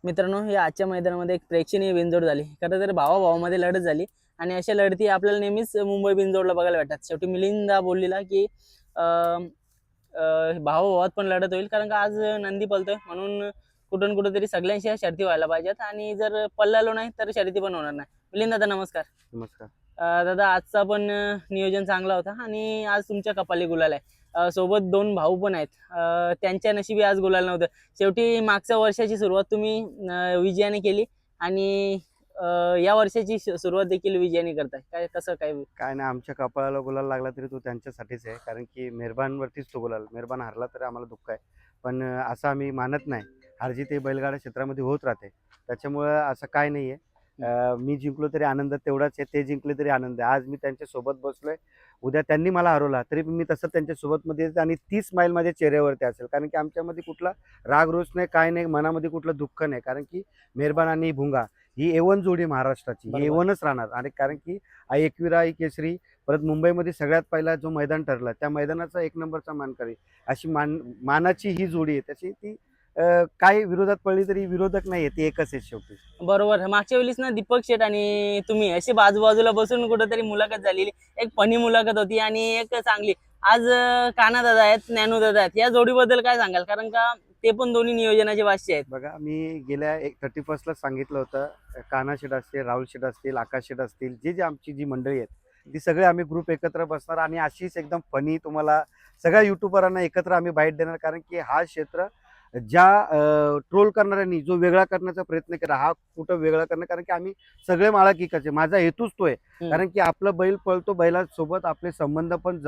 मित्रांनो, ही आजच्या मैदानामध्ये एक प्रेक्षणीय बिनजोड झाली. खरं तर भावाभावामध्ये लढत झाली आणि अशा लढती आपल्याला नेहमीच मुंबई बिनजोडला बघायला भेटतात. शेवटी मिलिंदा बोललेला की अ, अ, भावाभावात पण लढत होईल, कारण का आज नंदी पळतोय म्हणून कुठून कुठेतरी सगळ्यांशी ह्या शर्ती व्हायला पाहिजेत आणि जर पळालो नाही तर शर्यती पण होणार नाही. मिलिंद दादा नमस्कार. नमस्कार. दादा आजचा पण नियोजन चांगला होता आणि आज तुमच्या कपाली गुलाल आहे. सोबत दोन भाऊ पण आहेत. त्यांच्या नशिबी आज गुलाल नव्हतं. शेवटी मागच्या वर्षाची सुरुवात तुम्ही विजयाने केली आणि या वर्षाची सुरुवात देखील विजयाने करताय. काय कसं काय? काय नाही, आमच्या कपाळाला गुलाल लागला तरी तो त्यांच्यासाठीच आहे, कारण की मेहरबानवरतीच तो गुलाल. मेहरबान हारला तरी आम्हाला दुःख आहे, पण असं आम्ही मानत नाही. हारजीत ही बैलगाडा क्षेत्रामध्ये होत राहते, त्याच्यामुळं असं काय नाही आहे. मी जिंकलो तरी आनंद तेवढाच आहे, ते जिंकले तरी आनंद आहे. आज मी त्यांच्यासोबत बसलोय, उद्या त्यांनी मला हरवला तरी मी तसं त्यांच्यासोबत मध्ये आणि 30 माईल माझ्या चेहऱ्यावरती असेल, कारण की आमच्यामध्ये कुठला राग रोष नाही, काय नाही, मनामध्ये कुठलं दुःख नाही. कारण की मेहरबान आणि भुंगा ही एवन जोडी महाराष्ट्राची, ही बरोबर. एवनच राहणार. आणि कारण की एकविरा आई केसरी परत मुंबईमध्ये सगळ्यात पहिला जो मैदान ठरला त्या मैदानाचा एक नंबरचा मानकरी अशी मानाची ही जोडी आहे. त्याची ती काही विरोधात पडली तरी विरोधक नाही आहे, ती एकच आहे शेवटी. बरोबर. मागच्या वेळेस ना दीपक शेठ आणि तुम्ही अशी बाजूबाजूला बसून कुठेतरी मुलाखत झालेली. एक फनी मुलाखत होती आणि एक चांगली. आज कान्हा दादा आहेत, ज्ञानू दादा आहेत. या जोडीबद्दल काय सांगाल? कारण का ते पण दोन्ही नियोजनाचे वाशी आहेत. बघा, मी गेल्या 31ला सांगितलं होतं, कान्हा शेठ असतील, राहुल शेठ असतील, आकाश शेठ असतील, जे आमची जी मंडळी आहेत ती सगळे आम्ही ग्रुप एकत्र बसणार आणि अशीच एकदम फनी तुम्हाला सगळ्या युट्यूबरांना एकत्र आम्ही बाईट देणार. कारण की हा क्षेत्र ज्या ट्रोल करणाऱ्यांनी जो वेगळा करण्याचा प्रयत्न केला, हा कुठं वेगळा करणं, कारण की आम्ही सगळे माळा किकाचे. माझा हेतूच तो आहे, कारण की आपलं बैल पळतो, बैलासोबत आपले संबंध पण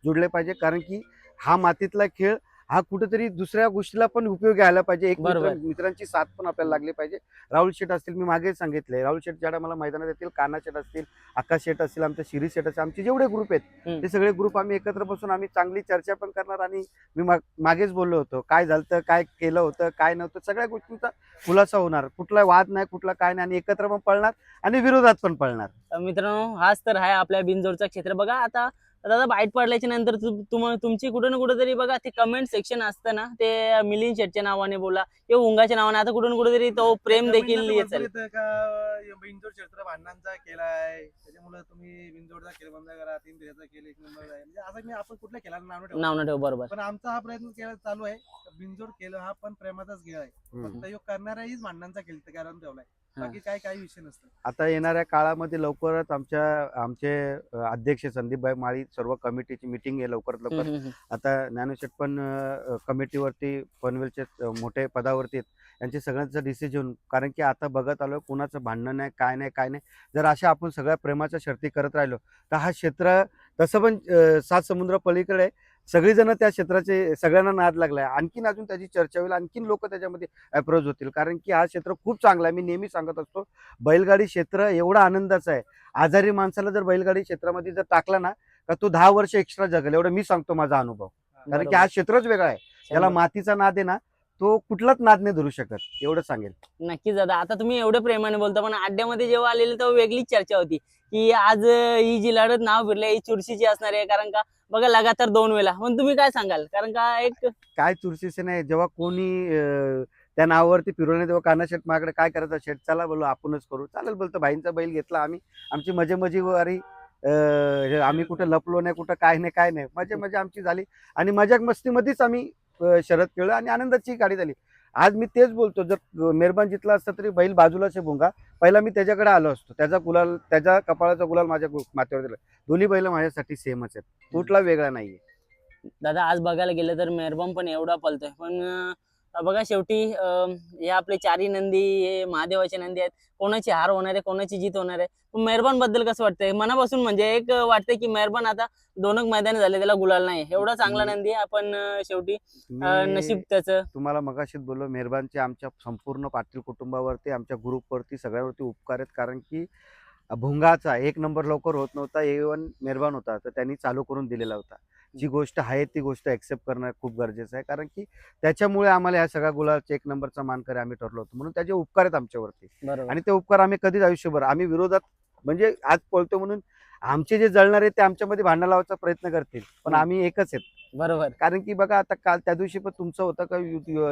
जुडले पाहिजे. कारण की हा मातीतला खेळ हा कुठेतरी दुसऱ्या गोष्टीला पण उपयोगी आला पाहिजे. एक बरोबर. मित्रांची साथ पण आपल्याला लागली पाहिजे. राहुल शेठ असतील, मी मागे सांगितले, राहुल शेठ ज्या मला मैदानात येतील, कान्हा शेठ असतील, आकाश शेठ असतील, आमच्या शिरीष शेठ असतील, आमचे जेवढे ग्रुप आहेत ते सगळे ग्रुप आम्ही एकत्र बसून आम्ही चांगली चर्चा पण करणार. आणि मी मागेच बोललो होतो, काय झालं, काय केलं होतं, काय नव्हतं, सगळ्या गोष्टींचा खुलासा होणार. कुठला वाद नाही, कुठला काय नाही, आणि एकत्र पण पळणार आणि विरोधात पण पळणार. मित्रांनो, हाच तर आहे आपल्या बिनजोडचा क्षेत्र. बघा आता दादा बाईट पडल्याच्या नंतर तुमची कुठं ना कुठेतरी बघा ते कमेंट सेक्शन असतं ना, ते मिलिंद शेटच्या नावाने बोला किंवा उंगाच्या नावाने, आता कुठून कुठेतरी तो प्रेम देखील येत बिनजोड क्षेत्र भांडणांचा केलाय, त्याच्यामुळे तुम्ही बिनजोडचा खेळ बंद करा, 3 दिवसाचा खेळ 1 नंबर आहे. म्हणजे असं मी आपण कुठल्या खेळाला नाव न ठेव. बरोबर. पण आमचा हा प्रयत्न केला चालू आहे. बिनजोड खेळ हा पण प्रेमाचाच खेळ आहे. फक्त योग करणाराहीच भांडणांचा खेळ कारण ठेवलाय, बाकी काही विषय नसतं. आता येणाऱ्या काळामध्ये लवकरच आमचे अध्यक्ष संदीपभाई माळी, सर्व कमिटीची मीटिंग आहे लवकरात लवकर. आता ज्ञानशेठ पण कमिटीवरती पनवेलचे मोठे पदावरती आहेत. यांचे सगळ्यांचं डिसिजन, कारण की आता बघत आलो कुणाचं भांडण नाही, काय नाही, काय नाही. जर अशा आपण सगळ्या प्रेमाच्या शर्ती करत राहिलो तर हा क्षेत्र तसं पण 7 समुद्र पलीकडे सगळीजण त्या क्षेत्राचे सगळ्यांना नाद लागलाय. आणखीन अजून त्याची चर्चा होईल, आणखीन लोक त्याच्यामध्ये अप्रोच होतील, कारण की हा क्षेत्र खूप चांगला आहे. मी नेहमी सांगत असतो, बैलगाडी क्षेत्र एवढा आनंदाचं आहे. आजारी माणसाला जर बैलगाडी क्षेत्रामध्ये जर टाकला ना, तर तो 10 वर्ष एक्स्ट्रा जगेल, एवढं मी सांगतो माझा अनुभव. कारण की हा क्षेत्रच वेगळा आहे. ज्याला मातीचा नाद आहे ना, तो कुठलाच नाद नाही धरू शकत, एवढं सांगेल. नक्कीच दादा. आता तुम्ही एवढे प्रेमाने बोलता, पण अड्ड्यामध्ये जेव्हा आलेली तेव्हा वेगळीच चर्चा होती की आज ही जी लढत नाव फिरले ही चुरशीची असणार आहे, कारण का बघा लगातार 2 वेळा. पण तुम्ही काय सांगाल? कारण का एक काय चुरशीचे नाही, जेव्हा कोणी त्या नावावरती फिरवले तेव्हा कान्हा शेठ माझ्याकडे काय करायचं, शेठ चला बोललो आपणच करू. चालेल बोलतो, भाईंचा बैल घेतला आम्ही, आमची मजेमजेवारी, आम्ही कुठं लपलो नाही, कुठं काय नाही, काय नाही, मजा आमची झाली. आणि मजाक मस्तीमध्येच आम्ही शरद खेळलो आणि आनंदाची गाडी झाली. आज मी तेच बोलतो, जर मेहरबान जितला असता तरी बैल बाजूलाच आहे भुंगा, पहिला मी त्याच्याकडे आलो असतो. त्याचा गुलाल, त्याच्या कपाळाचा गुलाल माझ्या माथ्यावर दिला. दोन्ही बैल माझ्यासाठी सेमच आहेत, कुठला वेगळा नाहीये. दादा आज बघायला गेलं तर मेहरबान पण एवढा पळतोय, पण बघा शेवटी हे आपले चारी नंदी, हे महादेवाचे नंदी आहेत. कोणाची हार होणार आहे, कोणाची जीत होणार आहे. पण मेहरबान बद्दल कसं वाटतंय मनापासून? म्हणजे एक वाटतंय की मेहरबान आता 2 मैदान झाले त्याला गुलाल नाही, एवढा चांगला नंदी आहे. आपण शेवटी नशीब त्याचं. तुम्हाला मगाशीच बोललो, मेहरबानचे आमच्या संपूर्ण पाटील कुटुंबावरती, आमच्या ग्रुपवरती, सगळ्यावरती उपकार आहेत. कारण की भुंगाचा 1 नंबर लवकर होत नव्हता, इव्हन मेहरबान होता तर त्यांनी चालू करून दिलेला होता. जी गोष्ट आहे ती गोष्ट ऍक्सेप्ट करणं खूप गरजेचं आहे, कारण की त्याच्यामुळे आम्हाला या सगळ्या गुलालचे 1 नंबरचा मानकरी आम्ही ठरलो होतो. म्हणून त्याचे उपकार आहेत आमच्यावरती, बरोबर. आणि ते उपकार आम्ही कधीच आयुष्यभर, आम्ही विरोधात, म्हणजे आज पळतो म्हणून आमचे जे जळणार आहेत ते आमच्यामध्ये भांडण लावायचा प्रयत्न करतील, पण आम्ही एकच आहेत. बरोबर. कारण की बघा आता काल त्या दिवशी पण तुमचं होतं का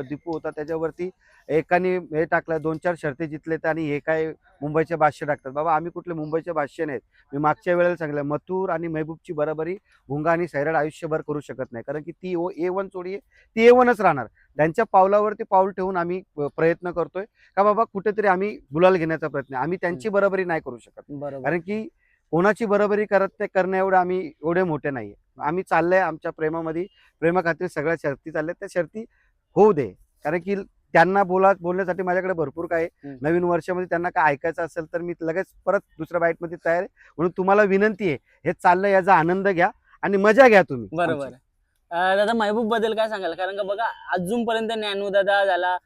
दीपू होता त्याच्यावरती एकाने हे टाकलं 2-4 शर्ती जितलेत आणि हे काय मुंबईचे भाष्य टाकतात. बाबा आम्ही कुठले मुंबईचे भाष्य नाहीत. मी मागच्या वेळेला सांगितलं मथुर आणि महबूबची बरोबरी भुंगा आणि सैराट आयुष्यभर करू शकत नाही. कारण की ती A1 जोडी आहे, ती A1च राहणार. त्यांच्या पावलावरती पाऊल ठेवून आम्ही प्रयत्न करतोय का बाबा कुठेतरी आम्ही गुलाल घेण्याचा प्रयत्न आम्ही त्यांची बरोबरी नाही करू शकत. बरोबर. कारण की कोणाची बरोबरी करण्या एवढे आम्ही एवढे मोठे नाहीये. आम्ही चाललंय आमच्या प्रेमामध्ये प्रेमाखातीर सगळ्या शर्ती चालल्या त्या शर्ती होऊ दे. कारण की त्यांना बोलण्यासाठी माझ्याकडे भरपूर काय आहे. नवीन वर्षामध्ये त्यांना काय ऐकायचं असेल तर मी लगेच परत दुसऱ्या बाईटमध्ये तयार आहे. म्हणून तुम्हाला विनंती आहे हे चाललंय याचा आनंद घ्या आणि मजा घ्या तुम्ही. बरोबर. आमची. दादा महबूब बद्दल काय सांगाल? कारण का बघा अजूनपर्यंत ज्ञानू दादा झाला,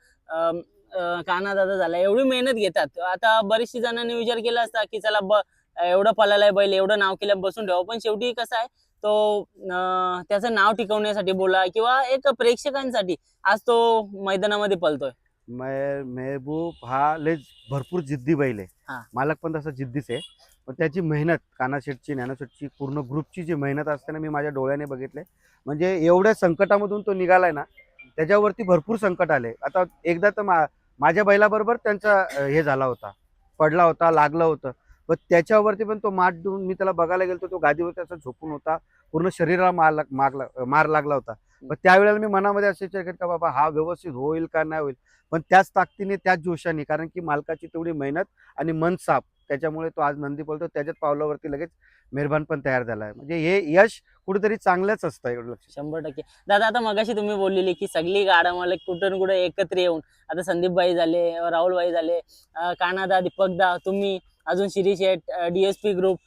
कान्हा दादा झाला, एवढी मेहनत घेतात. आता बरीचशी जणांनी विचार केला असता की चला एवढं पळालाय बैल, एवढं नाव केलं बसून ठेवा. पण शेवटी कसं आहे तो त्याचं नाव टिकवण्यासाठी बोला किंवा एक प्रेक्षकांसाठी आज तो मैदानामध्ये पळतोय. महबूब हा लय भरपूर जिद्दी बैल आहे. हा. मालक पण तसा जिद्दीच आहे. पण त्याची मेहनत कान्हाशेठची ज्ञानशेठची पूर्ण ग्रुपची जी मेहनत असते ना मी माझ्या डोळ्याने बघितले. म्हणजे एवढ्या संकटामधून तो निघालाय ना त्याच्यावरती भरपूर संकट आले. आता एकदा तर माझ्या बैलाबरोबर त्यांचा हे झाला होता, पडला होता, लागलं होतं. पण त्याच्यावरती पण तो मात देऊन मी त्याला बघायला गेलो तो गादीवर त्याचा झोपून होता. पूर्ण शरीराला मार लागला होता. पण त्यावेळेला मी मनामध्ये असे विचार केले का बाबा हा व्यवस्थित होईल का नाही होईल. पण त्याच ताकदीने त्याच जोशाने कारण की मालकाची तेवढी मेहनत आणि मन साफ त्याच्यामुळे तो आज नंदी बोलतो. त्याच्याच पावलावरती लगेच मेहरबान पण तयार झाला आहे. म्हणजे हे यश कुठेतरी चांगलंच असतं एवढं लक्ष. 100%. दादा आता मगाशी तुम्ही बोललेली की सगळी गाडा मालक कुठं ना कुठं एकत्र येऊन आता संदीपबाई झाले, राहुलबाई झाले, कान्हादा, दीपकदा, तुम्ही अजून शिरीष शेठ, DSP ग्रुप,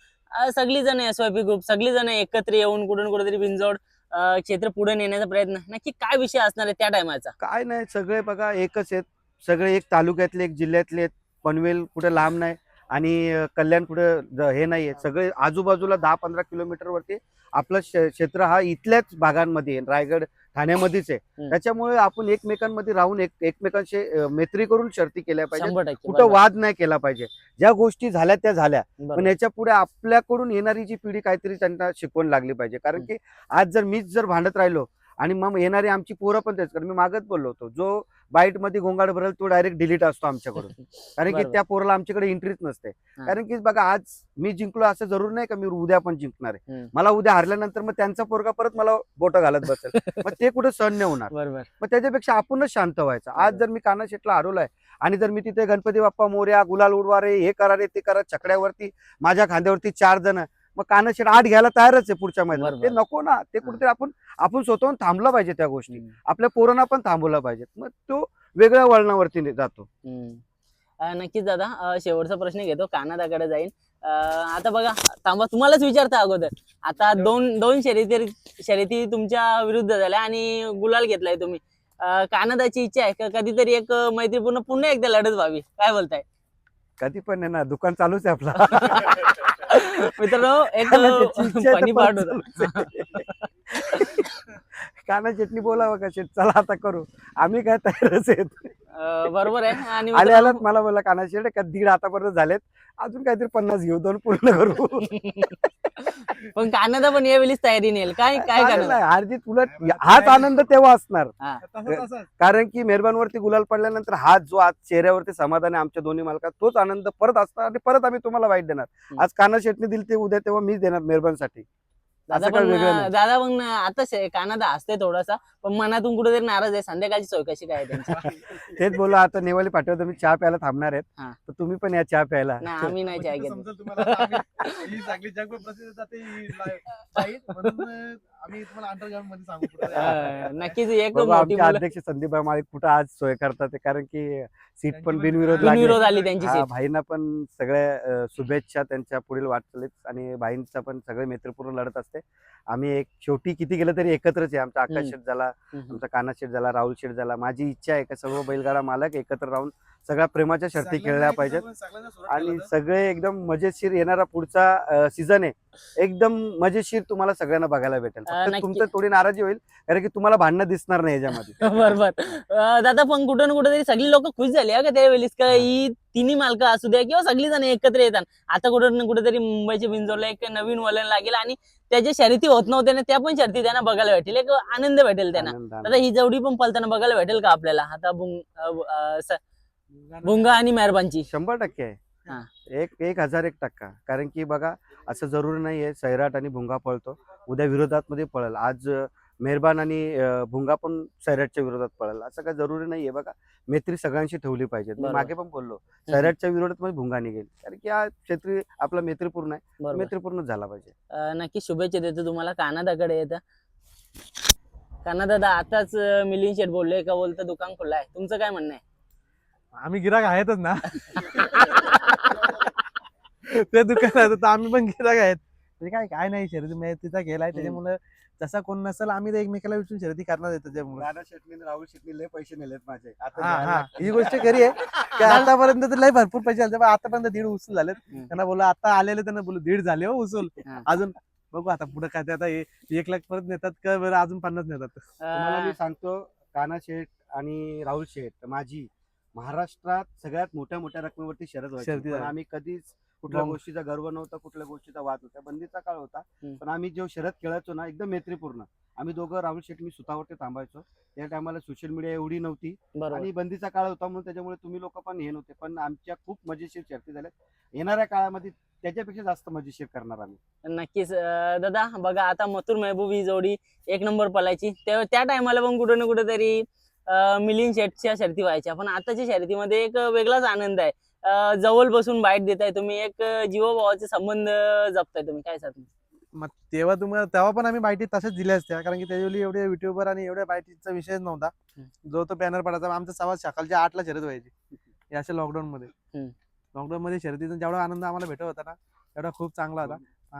सगळी जण SYP ग्रुप, सगळी जण एकत्र येऊन कुठून कुठेतरी बिनजोड क्षेत्र पुढे नेण्याचा प्रयत्न. नक्की काय विषय असणार आहे त्या टायमाचा? काय नाही सगळे बघा एकच आहेत. सगळे एक तालुक्यातले एक जिल्ह्यातले आहेत. पनवेल कुठे लांब नाही आणि कल्याण कुठे हे नाहीये. सगळे आजूबाजूला 10-15 किलोमीटर वरती आपलं क्षेत्र हा इथल्याच भागांमध्ये आहे. रायगड ठाण्यामध्येच आहे. त्याच्यामुळे आपण एकमेकांमध्ये राहून एकमेकांशी मैत्री करून शर्ती केल्या पाहिजे. 100%. कुठं वाद नाही केला पाहिजे. ज्या गोष्टी झाल्या त्या झाल्या. पण बरोबर. याच्या पुढे आपल्याकडून येणारी जी पिढी काहीतरी त्यांना शिकवण लागली पाहिजे. कारण की आज जर मीच जर भांडत राहिलो आणि मग येणारी आमची पोरं पण तेच कारण मी मागत बोललो होतो जो बाईट मध्ये गोंगाट भरेल तो डायरेक्ट डिलीट असतो आमच्याकडून. कारण की बरोबर. त्या पोराला आमच्याकडे एंट्रीच नसते. कारण की बघा आज मी जिंकलो असं जरूर नाही का मी उद्या पण जिंकणार आहे. मला उद्या हारल्यानंतर मग त्यांचा पोरगा परत मला बोटं घालत बसेल. मग ते कुठे सहन नाही होणार. बरोबर. मग त्याच्यापेक्षा आपणच शांत व्हायचं. आज जर मी कान्हाशेठला हरवलाय आणि जर मी तिथे गणपती बाप्पा मोरया, गुलाल उडवा रे, हे करा रे, ते करा, छकड्यावरती माझ्या खांद्यावरती 4 जण मग कान्हाशेठ 8 घ्यायला तयारच आहे पुढच्या मैदानात. ते बरोबर. नको ना. ते कुठेतरी आपण स्वतःहून थांबलं पाहिजे त्या गोष्टी. आपल्या पोरांना पण थांबवलं पाहिजे. मग तो वेगळ्या वळणावरती जातो. नक्कीच दादा. शेवटचा प्रश्न घेतो, कान्हादाकडे जाईन. आता बघा थांबा तुम्हालाच विचारता अगोदर. आता दोन शर्यती तुमच्या विरुद्ध झाल्या आणि गुलाल घेतलाय तुम्ही. कान्हादाची इच्छा आहे का कधीतरी एक मैत्रीपूर्ण पुन्हा एकदा लढत व्हावी? काय बोलताय? कधी पण आहे ना दुकान चालूच आहे आपला. मित्रांनो एक कान्हाशेठची इच्छा आहे फनी तर पार्ट परत होता. चालूच आहे. कान्हाशेठनी बोलावं का शेठ चला आता करू. आम्ही काय तयारच आहेत. बरोबर आहे. आणि आल्यात मला बोला कान्हाशेठ का 1.5 आतापर्यंत झालेत अजून काहीतरी 50 घेऊ 2 पूर्ण करू. पण कान्हादा पण यावेळीच तयारी नेल काय करणार? हार्दिक उलट हाच आनंद तेव्हा असणार. तसंच कारण की मेहरबानवरती गुलाल पडल्यानंतर हा जो आज चेहऱ्यावरती समाधान आहे आमच्या दोन्ही मालकात तोच आनंद परत असणार आणि परत आम्ही तुम्हाला वाईट देणार. आज कान्हाशेठने दिली ते उद्या तेव्हा मीच देणार मेहरबानसाठी. दादा असं काय पण वेगळं नाही. दादा पण आता कान्हादा असते थोडासा पण मनातून कुठेतरी नाराज आहे. संध्याकाळची सोय कशी काय आहे त्यांची? तेच बोला आता नेवाली पाठवतो मी चहा प्यायला थांबणार आहेत. हा. तर तुम्ही पण या चहा प्यायला. नाही आम्ही नाही चाय घेत. समजेल तुम्हाला आता ही चांगली जगभर प्रसिद्ध जाते ही बाईट म्हणून आम्ही तुम्हाला अंडरग्राऊंड मध्ये सांगू पुढे. नक्कीच एक बघू मोठी आमचे मुलं अध्यक्ष संदीपभाई माळी कुठं आज सोय करतात ते. कारण की सीट पण त्यांची बिनविरोध पण लागली. बिनविरोध आली त्यांची हा, सीट. भाईंना पण सगळ्या शुभेच्छा त्यांच्या पुढील वाटचालीत आणि भाईंचा पण सगळे मैत्रीपूर्ण लढत असते. आम्ही एक शेवटी किती गेलं तरी एकत्रच आहे. आमचा आकाश शेठ झाला, आमचा कान्हा शेठ झाला, राहुल शेठ झाला. माझी इच्छा आहे का सर्व बैलगाडा मालक एकत्र राहून सगळ्या प्रेमाच्या शर्ती खेळल्या पाहिजेत आणि सगळे एकदम मजेशीर येणारा पुढचा सीझन आहे एकदम मजेशीर तुम्हाला सगळ्यांना बघायला भेटेल. फक्त नक्की. तुमचं थोडी नाराजी होईल कारण की तुम्हाला भांडणं दिसणार नाही याच्यामध्ये. बरोबर. दादा पण कुठं ना कुठं तरी सगळी लोक खुश झाली हा का त्यावेळेस का हा. ही तिन्ही मालकं असू द्या किंवा सगळी जण एकत्र येतात. आता कुठं ना कुठेतरी मुंबईच्या बिंजोरला एक नवीन वलण लागेल आणि त्याच्या शर्यती होत नव्हत्या ना त्या पण शर्यती त्यांना बघायला भेटेल, एक आनंद भेटेल त्यांना. आनंद, आता आनंद. ही जोडी पण पलताना बघायला भेटेल का आपल्याला आता भुंगा आणि मेहरबानची? 100% आहे. हा. 1001% कारण की बघा असं जरुरी नाहीये सैराट आणि भुंगा पळतो, उद्या विरोधात मध्ये पळेल. आज मेहरबान आणि भुंगा पण सैराटच्या विरोधात पळेल, असं काय जरुरी नाहीये. बघा मैत्री सगळ्यांशी ठेवली पाहिजे. मी बरोबर. मागे पण बोललो सैराटच्या विरोधात मध्ये भुंगा निघेल कारण की हा क्षेत्री आपला मैत्रीपूर्ण आहे, बरोबर. मैत्रीपूर्णच झाला पाहिजे. नक्की शुभेच्छा देतो तुम्हाला. कानादाकडे येतं काना दादा, आताच मिलिंद शेठ बोलले का बोलतं दुकान खुलं आहे, तुमचं काय म्हणणं आहे? आम्ही गिराक आहेतच ना. ते दुकानात तर आम्ही पण गिराक आहेत. म्हणजे काय नाही, शर्यती तिचा खेळ आहे त्याच्यामुळे जसा कोण नसेल आम्ही तर एकमेकाला विचारून शर्यती करणार आहे त्याच्यामुळे. राणा शेट्टी राहुल शेट्टी लय पैसे नेलेत माझे ही गोष्ट खरी आहे की आतापर्यंत तर लय भरपूर पैसे झाले, पण आतापर्यंत 1.5 उचल झालेत. त्यांना बोला आता आलेले, त्यांना बोलू 1.5 झाले हो उचल. हा. अजून बघू आता पुढे काय ते, आता 1 लाख परत नेतात का बरं अजून 50 नेतात. तुम्हाला मी सांगतो, कान्हा शेठ आणि राहुल शेठ माझी महाराष्ट्रात सगळ्यात मोठ्या मोठ्या रकमेवरती शर्यत व्हायची, शर्यती पण झाल्या. आम्ही कधीच कुठल्या बॉम्ब. गोष्टीचा गर्व नव्हता, कुठल्या गोष्टीचा वाद होता, बंदीचा काळ होता. पण आम्ही जेव्हा शर्यत खेळायचो ना एकदम मैत्रीपूर्ण, आम्ही दोघं राहुल शेठ मी सुतावरती थांबायचो. त्या टायमाला सोशल मीडिया एवढी नव्हती बरोबर. आणि बंदीचा काळ होता, म्हणून त्याच्यामुळे तुम्ही लोक पण हे नव्हते. पण आमच्या खूप मजेशीर शर्यती झाल्या. येणाऱ्या काळामध्ये त्याच्यापेक्षा जास्त मजेशीर करणार आम्ही. नक्कीच. दादा बघा आता मथुर महबूब ही जोडी एक नंबर पळायची, त्या टायमाला पण कुठे ना कुठेतरी मिलिंद शेठच्या शर्यती व्हायच्या, पण आताच्या शर्यतीमध्ये एक वेगळाच आनंद आहे. जवळ बसून बाईट देताय तुम्ही, एक जीवाभावाचे संबंध जपताय तुम्ही, काय सांगता? मग तेव्हा पण आम्ही बाईटी तशाच दिल्या असत्या, कारण की त्यावेळी एवढे युट्यूबर आणि एवढ्या बाईटीचा विषयच नव्हता. जो तो बॅनर पडायचा, आमचा सवाल सकाळच्या 8ला शर्यत व्हायची या अशा लॉकडाऊन मध्ये. लॉकडाऊन मध्ये शर्यतीचा जेवढा आनंद आम्हाला भेटत होता ना तेवढा खूप चांगला होता.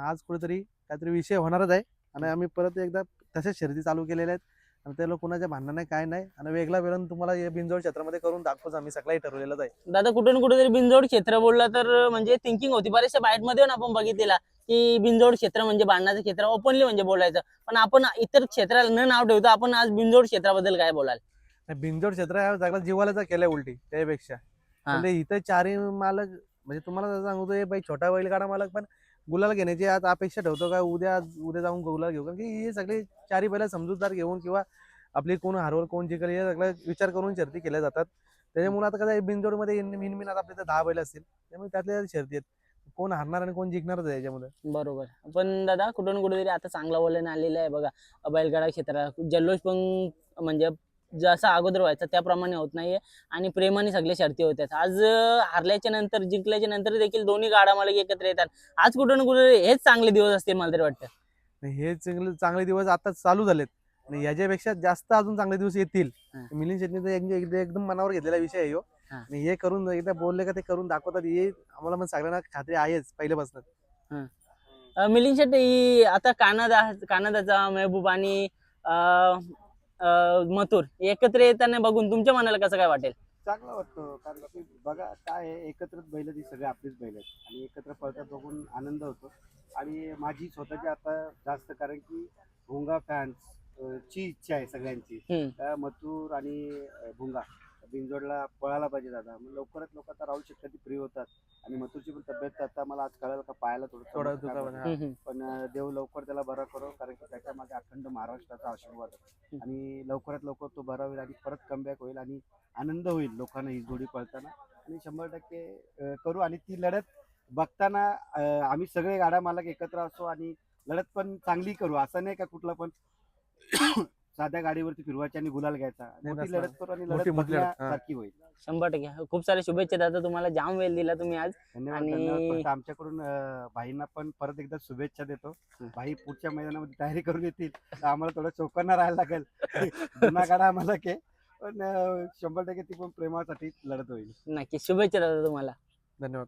आज कुठेतरी काहीतरी विषय होणारच आहे आणि आम्ही परत एकदा तशाच शर्यती चालू केलेल्या आहेत आणि त्याला कोणाच्या भांडण नाही, काय नाही. आणि वेगळा वेळून तुम्हाला या बिनजोड क्षेत्रामध्ये करून दाखवतो आम्ही, सगळंही ठरवलेलं आहे. दादा कुठे ना कुठेतरी बिनजोड क्षेत्र बोलला तर म्हणजे थिंकिंग होती बऱ्याचशा बाईट मध्ये ना आपण बघितलेला की बिनजोड क्षेत्र म्हणजे भांडणाचं क्षेत्र ओपनली म्हणजे बोलायचं, पण आपण इतर क्षेत्राला न नाव ठेवतो आपण आज बिनजोड क्षेत्राबद्दल काय बोलाल? बिनजोड क्षेत्र हा सगळा जीवाला केलंय उलटी त्यापेक्षा. म्हणजे इथं चारही मालक, म्हणजे तुम्हाला सांगतो बाई छोटा बैलगाडा मालक पण गुलाल घेण्याची आज अपेक्षा ठेवतो का उद्या जाऊन गुलाल घेऊ, कारण की हे सगळे चारही बैल समजूतदार घेऊन किंवा आपली कोण हरवल कोण जिंकल हे सगळं विचार करून शर्ती केल्या जातात. त्याच्यामुळे आता कसं बिनजोड मध्ये मिन आता आपल्या 10 बैल असतील, त्यामुळे त्यातल्या शर्ती आहेत, कोण हारणार आणि कोण जिंकणारच आहे याच्यामध्ये. बरोबर. पण दादा कुठे ना कुठेतरी आता चांगला वलण आलेलं आहे बघा बैलगाडा क्षेत्रात, जल्लोष पण म्हणजे जसा अगोदर व्हायचा त्याप्रमाणे होत नाहीये आणि प्रेमाने सगळ्या शर्ती होतात. आज हारल्याच्या नंतर जिंकल्याच्या नंतर देखील दोन्ही गाडा मालक एकत्र येतात. आज कुठे ना कुठे हेच चांगले दिवस असतील मला तरी वाटतं. हे चांगले दिवस आता चालू झालेत आणि याच्यापेक्षा जास्त अजून चांगले दिवस येतील. मिलिंद शेट्टीने एकदम मनावर घेतलेला विषय आहे ह्यो. आणि हे करून एकदा बोलले का ते करून दाखवतात, हे आम्हाला पण सगळ्यांना खात्री आहेच पहिल्यापासून. मिलिंद शेट्टी आता कानादाचा महबूब आणि मथुर एकत्र येताना बघून तुमच्या मनाला कसं काय वाटेल? चांगलं वाटतं, कारण की बघा काय आहे, एकत्रच बैल ती सगळे आपलीच बैल आहेत आणि एकत्र पळतात बघून आनंद होतो. आणि माझी स्वतःची आता जास्त, कारण की भुंगा फॅन्स ची इच्छा आहे सगळ्यांची, मथुर आणि भुंगा बिनजोडला पळायला पाहिजे दादा. मग लवकरात लवकर आता राहुल शेट्टी कधी फ्री होतात आणि मथुरची पण तब्येत आता मला आज कळालं का पायाला थोडं, पण देव लवकर त्याला बरा करो, कारण की त्याच्या मागे अखंड महाराष्ट्राचा आशीर्वाद आहे आणि लवकरात लवकर तो बरा होईल आणि परत कमबॅक होईल आणि आनंद होईल लोकांना ही जोडी पळताना. आणि 100% करू आणि ती लढत बघताना आम्ही सगळे गाडा मालक एकत्र असो आणि लढत पण चांगली करू. असं नाही का कुठला पण साध्या गाडीवरती फिरवायची आणि गुलाल घ्यायचा, मोठी लढत करू आणि लढत बघण्यासारखी होईल. 100%. खूप सारे शुभेच्छा दादा, तुम्हाला जाम वेळ दिला तुम्ही आज. धन्यवाद. फक्त आमच्याकडून भाईंना पण परत एकदा शुभेच्छा देतो. भाई पुढच्या मैदानामध्ये तयारी करून येतील तर आम्हाला थोडं चौकांना राहायला लागेल. जुना गाडा आम्हाला के, पण 100% ती पण प्रेमासाठी लढत होईल. नक्की शुभेच्छा दादा तुम्हाला. धन्यवाद.